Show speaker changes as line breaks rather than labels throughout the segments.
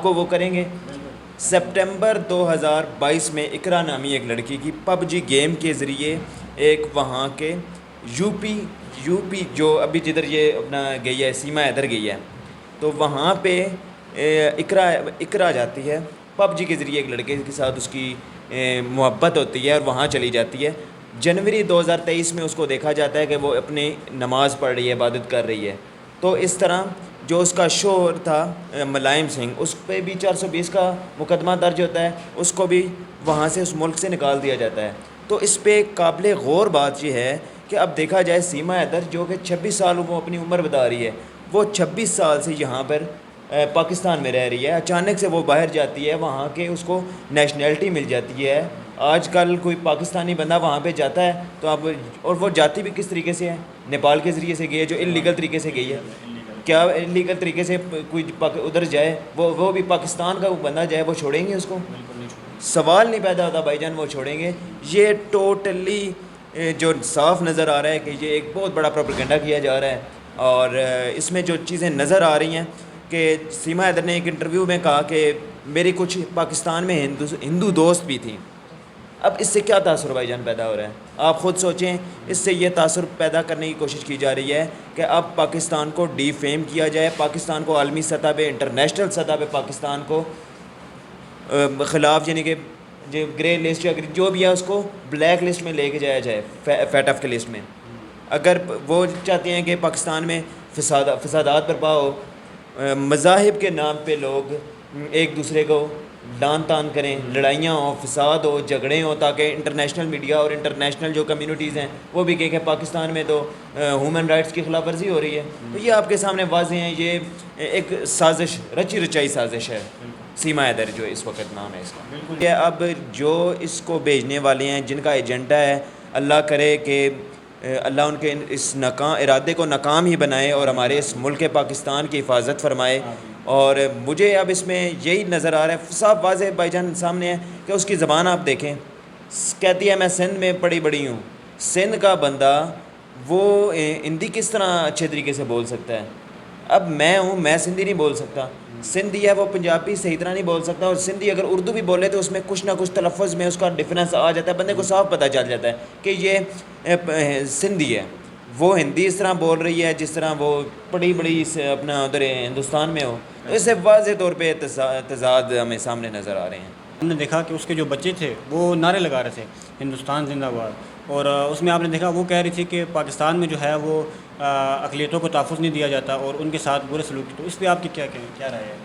کو وہ کریں گے. سپٹمبر 2022 میں اقرا نامی ایک لڑکی کی پب جی گیم کے ذریعے ایک وہاں کے یو پی جو ابھی جدھر یہ اپنا گئی ہے سیما حیدر گئی ہے, تو وہاں پہ اقرا جاتی ہے پب جی کے ذریعے ایک لڑکے کے ساتھ اس کی محبت ہوتی ہے اور وہاں چلی جاتی ہے. جنوری 2023 میں اس کو دیکھا جاتا ہے کہ وہ اپنی نماز پڑھ رہی ہے, عبادت کر رہی ہے. تو اس طرح جو اس کا شوہر تھا ملائم سنگھ, اس پہ بھی 420 کا مقدمہ درج ہوتا ہے, اس کو بھی وہاں سے اس ملک سے نکال دیا جاتا ہے. تو اس پہ قابل غور بات یہ ہے کہ اب دیکھا جائے سیما حیدر جو کہ 26 سال وہ اپنی عمر بتا رہی ہے, وہ 26 سال سے یہاں پر پاکستان میں رہ رہی ہے. اچانک سے وہ باہر جاتی ہے, وہاں کے اس کو نیشنلٹی مل جاتی ہے. آج کل کوئی پاکستانی بندہ وہاں پہ جاتا ہے تو اب, اور وہ جاتی بھی کس طریقے سے ہے, نیپال کے ذریعے سے گئی ہے جو انلیگل طریقے سے گئی ہے. کیا انلیگل طریقے سے کوئی ادھر جائے, وہ بھی پاکستان کا بندہ جائے, وہ چھوڑیں گے اس کو؟ سوال نہیں پیدا ہوتا بھائی جان وہ چھوڑیں گے. یہ ٹوٹلی جو صاف نظر آ رہا ہے کہ یہ ایک بہت بڑا پروپیگنڈا کیا جا رہا ہے. اور اس میں جو چیزیں نظر آ رہی ہیں کہ سیما حیدر نے ایک انٹرویو میں کہا کہ میری کچھ پاکستان میں ہندو دوست بھی تھیں. اب اس سے کیا تاثر بھائی جان پیدا ہو رہا ہے, آپ خود سوچیں. اس سے یہ تاثر پیدا کرنے کی کوشش کی جا رہی ہے کہ اب پاکستان کو ڈی فیم کیا جائے, پاکستان کو عالمی سطح پہ, انٹرنیشنل سطح پہ پاکستان کو خلاف, یعنی کہ جو گرے لسٹ یا جو بھی ہے اس کو بلیک لسٹ میں لے کے جایا جائے, فیٹف کے لسٹ میں. اگر وہ چاہتے ہیں کہ پاکستان میں فسادات برپا ہو, مذاہب کے نام پہ لوگ ایک دوسرے کو ڈان تان کریں, لڑائیاں ہوں, فساد ہو, جھگڑے ہوں, تاکہ انٹرنیشنل میڈیا اور انٹرنیشنل جو کمیونٹیز ہیں وہ بھی کہیں کہ پاکستان میں تو ہیومن رائٹس کی خلاف ورزی ہو رہی ہے. تو یہ آپ کے سامنے واضح ہیں, یہ ایک سازش, رچی رچائی سازش ہے. سیما حیدر جو اس وقت نام ہے اس کا, کہ اب جو اس کو بھیجنے والے ہیں, جن کا ایجنڈا ہے, اللہ کرے کہ اللہ ان کے اس ارادے کو ناکام ہی بنائے اور ہمارے اس ملک پاکستان کی حفاظت فرمائے. اور مجھے اب اس میں یہی نظر آ رہا ہے, صاف واضح بھائی جان سامنے ہے کہ اس کی زبان آپ دیکھیں, کہتی ہے میں سندھ میں پڑھی بڑی ہوں. سندھ کا بندہ وہ ہندی کس طرح اچھے طریقے سے بول سکتا ہے؟ اب میں ہوں, میں سندھی نہیں بول سکتا, سندھی ہے وہ پنجابی صحیح طرح نہیں بول سکتا, اور سندھی اگر اردو بھی بولے تو اس میں کچھ نہ کچھ تلفظ میں اس کا ڈفرینس آ جاتا ہے, بندے کو صاف پتہ چل جاتا ہے کہ یہ سندھی ہے. وہ ہندی اس طرح بول رہی ہے جس طرح وہ بڑی اپنا ادھر ہندوستان میں ہو. تو اس سے واضح طور پہ تضاد ہمیں سامنے نظر آ رہے ہیں.
ہم نے دیکھا کہ اس کے جو بچے تھے وہ نعرے لگا رہے تھے ہندوستان زندہ باد, اور اس میں آپ نے دیکھا وہ کہہ رہی تھی کہ پاکستان میں جو ہے وہ اقلیتوں کو تحفظ نہیں دیا جاتا اور ان کے ساتھ برے سلوک. تو اس پہ آپ کی کیا رائے ہے؟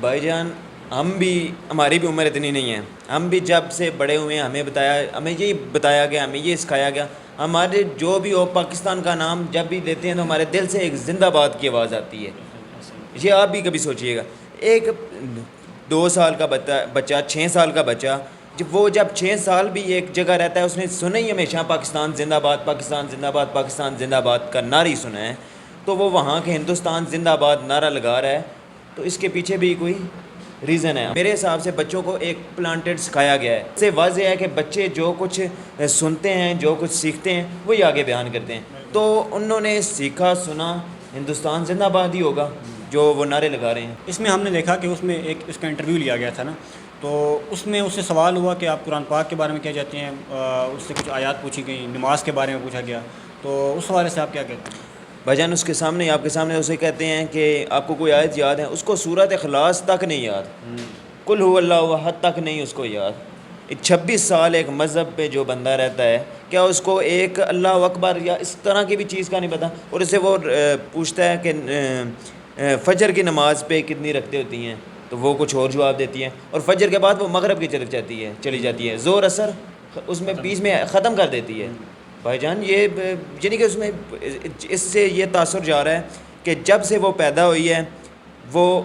بھائی جان ہماری بھی عمر اتنی نہیں ہے, ہم بھی جب سے بڑے ہوئے ہیں ہمیں یہی بتایا گیا, ہمیں یہ سکھایا گیا. ہمارے جو بھی ہو پاکستان کا نام جب بھی لیتے ہیں تو ہمارے دل سے ایک زندہ باد کی آواز آتی ہے. یہ آپ بھی کبھی سوچئے گا, ایک 2 سال کا بچہ 6 سال کا بچہ وہ جب 6 سال بھی ایک جگہ رہتا ہے, اس نے سنا ہی ہمیشہ پاکستان زندہ باد, پاکستان زندہ باد, پاکستان زندہ باد کا نعرہ ہی سنا ہے. تو وہ وہاں کے ہندوستان زندہ باد نعرہ لگا رہا ہے, تو اس کے پیچھے بھی کوئی ریزن ہے. میرے حساب سے بچوں کو ایک پلانٹڈ سکھایا گیا ہے. اس سے واضح ہے کہ بچے جو کچھ سنتے ہیں, جو کچھ سیکھتے ہیں, وہی آگے بیان کرتے ہیں. تو انہوں نے سیکھا سنا ہندوستان زندہ باد ہی ہوگا جو وہ نعرے لگا رہے ہیں.
اس میں ہم نے دیکھا کہ اس میں ایک اس کا انٹرویو لیا گیا تھا نا, تو اس میں اس سے سوال ہوا کہ آپ قرآن پاک کے بارے میں کیا جاتے ہیں, اس سے کچھ آیات پوچھی گئیں, نماز کے بارے میں پوچھا گیا. تو اس حوالے سے آپ کیا کہتے ہیں؟
بھائی جان اس کے سامنے آپ کے سامنے اسے کہتے ہیں کہ آپ کو کوئی آیت یاد ہے, اس کو سورۃ اخلاص تک نہیں یاد, قل هو اللہ احد تک نہیں اس کو یاد. 26 سال ایک مذہب پہ جو بندہ رہتا ہے, کیا اس کو ایک اللہ اکبر یا اس طرح کی بھی چیز کا نہیں پتہ؟ اور اسے وہ پوچھتا ہے کہ فجر کی نماز پہ کتنی رکعتیں ہوتی ہیں, تو وہ کچھ اور جواب دیتی ہیں, اور فجر کے بعد وہ مغرب کی چلی جاتی ہے, زور اثر اس میں بیچ میں ختم کر دیتی ہے. بھائی جان یہ یعنی کہ اس سے یہ تاثر جا رہا ہے کہ جب سے وہ پیدا ہوئی ہے وہ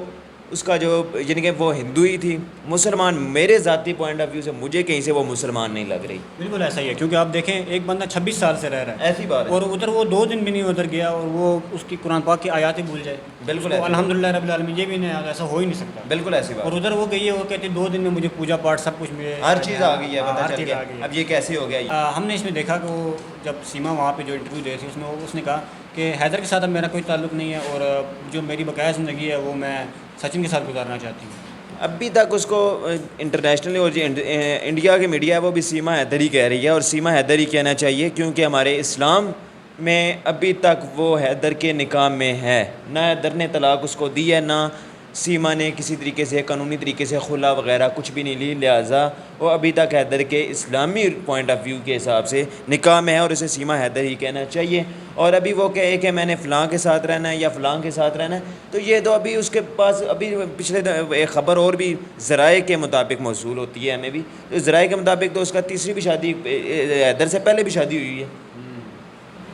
اس کا جو یعنی کہ وہ ہندو ہی تھی, مسلمان. میرے ذاتی پوائنٹ آف ویو سے مجھے کہیں سے وہ مسلمان نہیں لگ رہی.
بالکل ایسا ہی ہے, کیونکہ آپ دیکھیں ایک بندہ 26 سال سے رہ رہا ہے,
ایسی بات ہے,
اور ادھر وہ 2 دن بھی نہیں ادھر گیا اور وہ اس کی قرآن پاک کی آیات ہی بھول جائے.
بالکل
الحمدللہ رب العالمین, یہ بھی نہیں, ایسا ہو ہی نہیں سکتا.
بالکل ایسی بات.
اور ادھر وہ گئی ہے, وہ کہتے ہیں 2 دن میں مجھے پوجا پاٹ سب کچھ ملے,
ہر چیز آ گئی ہے, پتہ چل گیا اب یہ کیسے ہو گیا.
ہم نے اس میں دیکھا کہ وہ جب سیما وہاں پہ جو انٹرویو دے تھی اس میں اس نے کہا کہ حیدر کے ساتھ اب میرا کوئی تعلق نہیں ہے, اور جو میری بقایا زندگی ہے وہ میں سچن کے ساتھ گزارنا چاہتی ہوں.
ابھی تک اس کو انٹرنیشنلی اور انڈیا کی میڈیا ہے وہ بھی سیما حیدر ہی کہہ رہی ہے، اور سیما حیدر ہی کہنا چاہیے، کیونکہ ہمارے اسلام میں ابھی تک وہ حیدر کے نکاح میں ہے، نہ حیدر نے طلاق اس کو دی ہے، نہ سیما نے کسی طریقے سے قانونی طریقے سے خلا وغیرہ کچھ بھی نہیں لی، لہٰذا وہ ابھی تک حیدر کے اسلامی پوائنٹ آف ویو کے حساب سے نکاح میں ہے، اور اسے سیما حیدر ہی کہنا چاہیے۔ اور ابھی وہ کہے کہ میں نے فلاں کے ساتھ رہنا ہے یا فلاں کے ساتھ رہنا ہے، تو یہ تو ابھی اس کے پاس ابھی پچھلے ایک خبر اور بھی ذرائع کے مطابق موصول ہوتی ہے ہمیں بھی، تو ذرائع کے مطابق تو اس کا تیسری بھی شادی حیدر سے پہلے بھی شادی ہوئی ہے،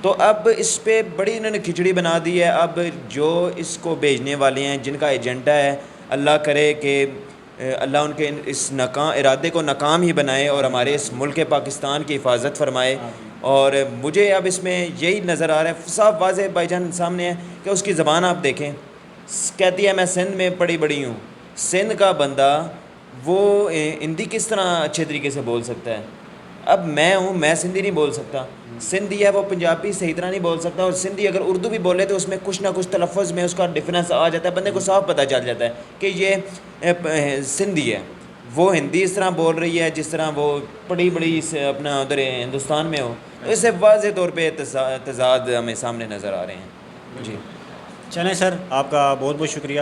تو اب اس پہ بڑی انہوں نے کھچڑی بنا دی ہے۔ اب جو اس کو بھیجنے والے ہیں، جن کا ایجنڈا ہے، اللہ کرے کہ اللہ ان کے اس ارادے کو ناکام ہی بنائے اور ہمارے اس ملک پاکستان کی حفاظت فرمائے۔ اور مجھے اب اس میں یہی نظر آ رہا ہے، صاف واضح بھائی جان سامنے ہے کہ اس کی زبان آپ دیکھیں، کہتی ہے میں سندھ میں پڑھی بڑی ہوں۔ سندھ کا بندہ وہ ہندی کس طرح اچھے طریقے سے بول سکتا ہے؟ اب میں ہوں، میں سندھی نہیں بول سکتا، سندھی ہے وہ پنجابی صحیح طرح نہیں بول سکتا، اور سندھی اگر اردو بھی بولے تو اس میں کچھ نہ کچھ تلفظ میں اس کا ڈفرینس آ جاتا ہے، بندے کو صاف پتہ چل جاتا ہے کہ یہ سندھی ہے، وہ ہندی اس طرح بول رہی ہے جس طرح وہ پڑھی بڑی اپنا ادھر ہندوستان میں ہو، تو اس سے واضح طور پہ تضاد ہمیں سامنے نظر آ رہے ہیں۔ جی
چلیں سر، آپ کا بہت بہت شکریہ۔